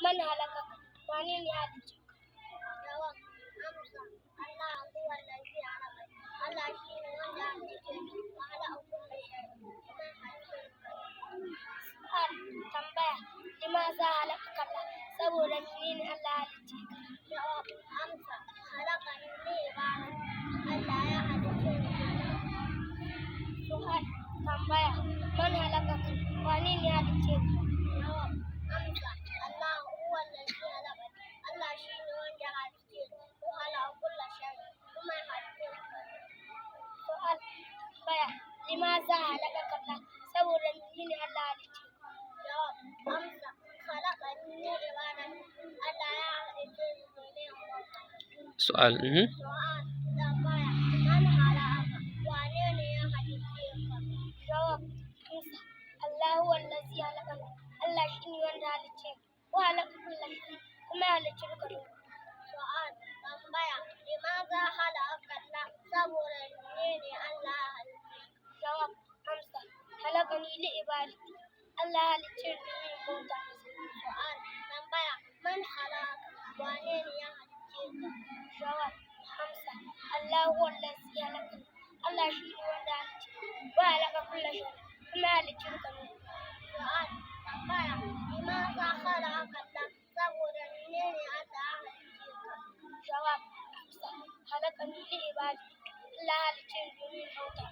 man halakaka wane ne ya halicce ka? Jawab amsa Allah huwa allazi halakani Allah shine wanda ya halicce ni wa khalaqa kulla shay'in kuma ya halicce Su'al tambaya limaza halakaka Allah saboda menene Allah ya halicce ka? Jawab amsa halakani li ibadati Allah ya halicce ni Su'al tambaya man halakaka wane ne ya halicce ka? Jawab amsa Allah huwa allazi halakani Allah shine wanda ya halicce ni wa khalaqa kulla shay'in kuma ya halicce Su'al tambaya limaza halakaka Allah saboda menene Allah ya halicce ka? Jawab amsa halakani li ibadati Allah ya halicce ni domin Su'al Su'al tambaya man halaka wane ne ya halicce ka? Jawab amsa Allah huwa allazi halakani Allah shine wanda ya halicce ka wa halaka kulla shay'in kuma ya halicci duka duniya. Su'al tambaya limaza halaka Allah saboda menene Allah ya halicce ka? Jawab amsa halakani li ibadati Allah ya halicce ni domin bauta masa. Su'al tambaya man halaka wane ne ya halicce ka? Jawab amsa Allah huwa allazi halakani Allah shine wanda ya halicce ni wa halaka kulla shay'in kuma ya halicci duka duniya. Su'al tambaya limaza halaka Allah saboda menene Allah ya halicce ka? Jawab amsa halakani li ibadati Allah ya halicce ni domin bauta